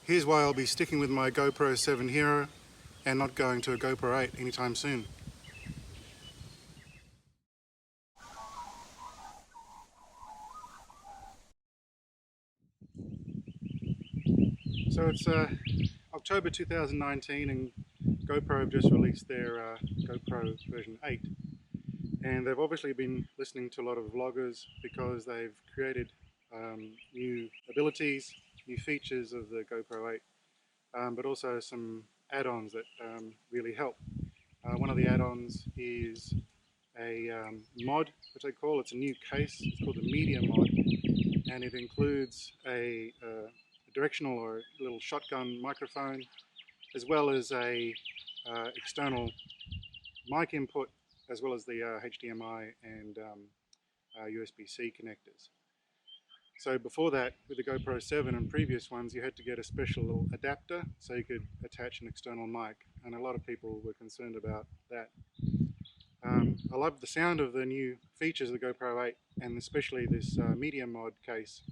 Here's why I'll be sticking with my GoPro 7 Hero and not going to a GoPro 8 anytime soon. So it's October 2019 and GoPro have just released their GoPro version 8. And they've obviously been listening to a lot of vloggers because they've created new abilities, new features of the GoPro 8, but also some add-ons that really help. One of the add-ons is a mod, which they call, it's a new case, it's called the MediaMod, and it includes a directional or a little shotgun microphone, as well as a external mic input, as well as the HDMI and USB-C connectors. So before that, with the GoPro 7 and previous ones, you had to get a special little adapter so you could attach an external mic, and a lot of people were concerned about that. I love the sound of the new features of the GoPro 8, and especially this MediaMod case.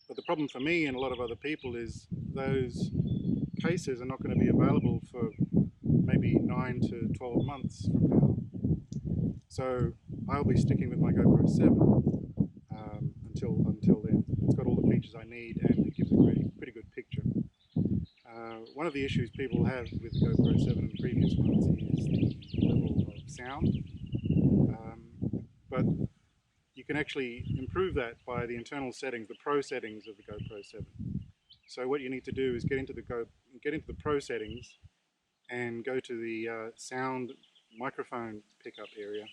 But the problem for me and a lot of other people is those cases are not going to be available for maybe 9 to 12 months from now. So I'll be sticking with my GoPro 7 until then. It's got all the features I need and it gives a pretty good picture. One of the issues people have with the GoPro 7 and previous ones is the level of sound, but you can actually improve that by the internal settings, the Pro settings of the GoPro 7. So what you need to do is get into the Pro settings and go to the sound microphone pickup area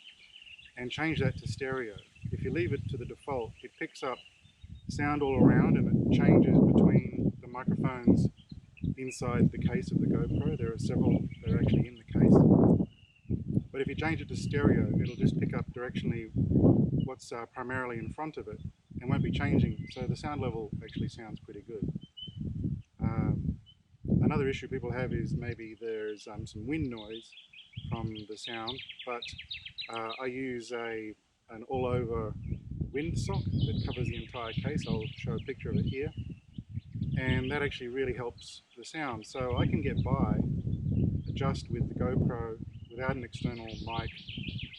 and change that to stereo. If you leave it to the default, it picks up sound all around and it changes between the microphones inside the case of the GoPro. There are several that are actually in the case. But if you change it to stereo, it'll just pick up directionally what's primarily in front of it and won't be changing. So the sound level actually sounds pretty good. Another issue people have is maybe there's some wind noise from the sound, but I use an all-over windsock that covers the entire case. I'll show a picture of it here, and that actually really helps the sound. So I can get by just with the GoPro without an external mic.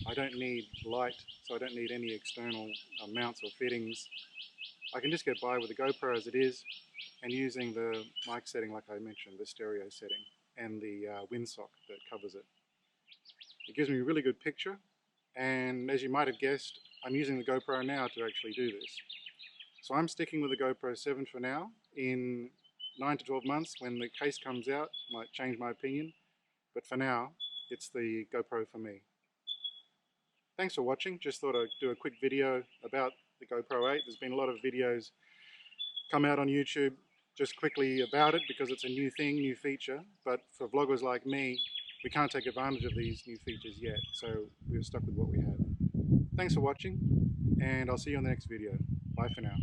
I don't need light, so I don't need any external mounts or fittings. I can just get by with the GoPro as it is, and using the mic setting like I mentioned, the stereo setting, and the windsock that covers it. It gives me a really good picture, and as you might have guessed, I'm using the GoPro now to actually do this. So I'm sticking with the GoPro 7 for now. In 9 to 12 months, when the case comes out, I might change my opinion, but for now, it's the GoPro for me. Thanks for watching. Just thought I'd do a quick video about the GoPro 8. There's been a lot of videos come out on YouTube just quickly about it because it's a new thing, new feature, but for vloggers like me, we can't take advantage of these new features yet, so we're stuck with what we have. Thanks for watching, and I'll see you on the next video. Bye for now.